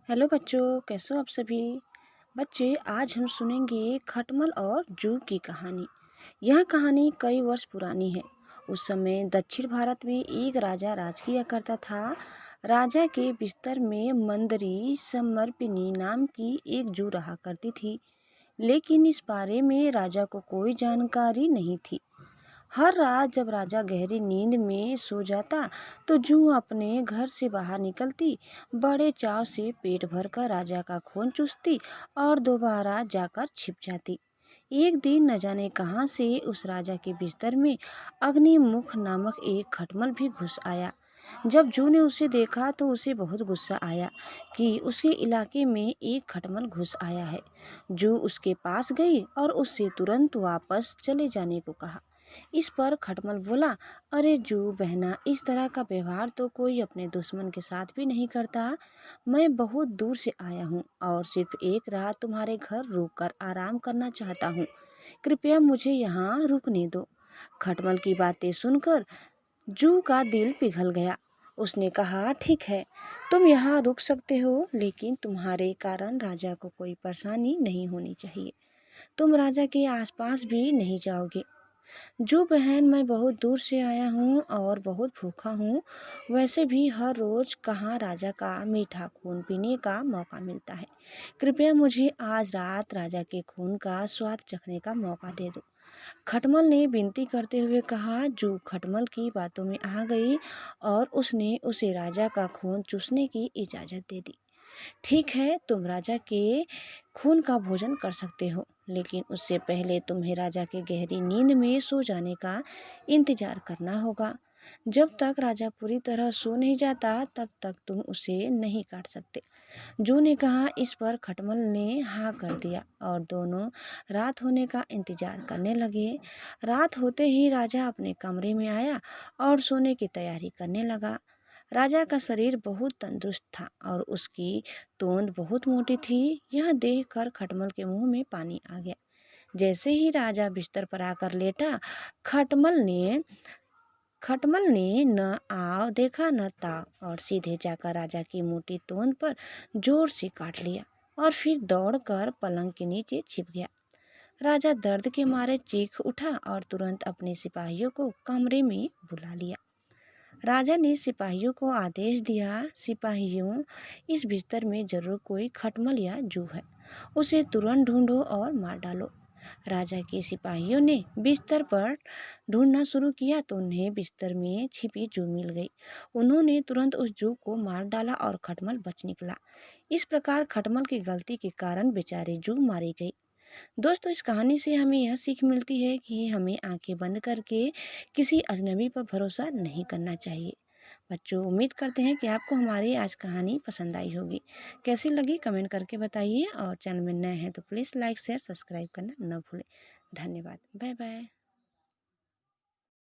Hello बच्चों, कैसे हो आप सभी। बच्चे, आज हम सुनेंगे खटमल और जू की कहानी। यह कहानी कई वर्ष पुरानी है। उस समय दक्षिण भारत में एक राजा राज किया करता था। राजा के बिस्तर में मंदरी समर्पिनी नाम की एक जू रहा करती थी, लेकिन इस बारे में राजा को कोई जानकारी नहीं थी। हर रात जब राजा गहरी नींद में सो जाता तो जूं अपने घर से बाहर निकलती, बड़े चाव से पेट भरकर राजा का खून चूसती और दोबारा जाकर छिप जाती। एक दिन न जाने कहां से उस राजा के बिस्तर में अग्निमुख नामक एक खटमल भी घुस आया। जब जू ने उसे देखा तो उसे बहुत गुस्सा आया कि उसके इलाके में एक खटमल घुस आया है। जू उसके पास गई और उससे तुरंत वापस चले जाने को कहा। इस पर खटमल बोला, अरे जू बहना, इस तरह का व्यवहार तो कोई अपने दुश्मन के साथ भी नहीं करता। मैं बहुत दूर से आया हूँ और सिर्फ एक रात तुम्हारे घर रुककर आराम करना चाहता हूँ। कृपया मुझे यहाँ रुकने दो। खटमल की बातें सुनकर जू का दिल पिघल गया। उसने कहा, ठीक है, तुम यहाँ रुक सकते हो, लेकिन तुम्हारे कारण राजा को कोई परेशानी नहीं होनी चाहिए। तुम राजा के आसपास भी नहीं जाओगे। जो बहन, मैं बहुत दूर से आया हूँ और बहुत भूखा हूँ। वैसे भी हर रोज कहाँ राजा का मीठा खून पीने का मौका मिलता है। कृपया मुझे आज रात राजा के खून का स्वाद चखने का मौका दे दो। खटमल ने विनती करते हुए कहा। जू खटमल की बातों में आ गई और उसने उसे राजा का खून चूसने की इजाज़त दे दी। ठीक है, तुम राजा के खून का भोजन कर सकते हो, लेकिन उससे पहले तुम्हें राजा के गहरी नींद में सो जाने का इंतजार करना होगा। जब तक राजा पूरी तरह सो नहीं जाता तब तक तुम उसे नहीं काट सकते। जू ने कहा। इस पर खटमल ने हाँ कर दिया और दोनों रात होने का इंतजार करने लगे। रात होते ही राजा अपने कमरे में आया और सोने की तैयारी करने लगा। राजा का शरीर बहुत तंदुरुस्त था और उसकी तोंद बहुत मोटी थी। यह देखकर खटमल के मुंह में पानी आ गया। जैसे ही राजा बिस्तर पर आकर लेटा, खटमल ने न आओ देखा न ताव और सीधे जाकर राजा की मोटी तोंद पर जोर से काट लिया और फिर दौड़कर पलंग के नीचे छिप गया। राजा दर्द के मारे चीख उठा और तुरंत अपने सिपाहियों को कमरे में बुला लिया। राजा ने सिपाहियों को आदेश दिया, सिपाहियों, इस बिस्तर में जरूर कोई खटमल या जू है। उसे तुरंत ढूंढो और मार डालो। राजा के सिपाहियों ने बिस्तर पर ढूंढना शुरू किया तो उन्हें बिस्तर में छिपी जू मिल गई। उन्होंने तुरंत उस जू को मार डाला और खटमल बच निकला। इस प्रकार खटमल की गलती के कारण बेचारी जू मारी गई। दोस्तों, इस कहानी से हमें यह सीख मिलती है कि हमें आंखें बंद करके किसी अजनबी पर भरोसा नहीं करना चाहिए। बच्चों, उम्मीद करते हैं कि आपको हमारी आज कहानी पसंद आई होगी। कैसी लगी कमेंट करके बताइए और चैनल में नए हैं तो प्लीज़ लाइक शेयर सब्सक्राइब करना न भूलें। धन्यवाद। Bye bye.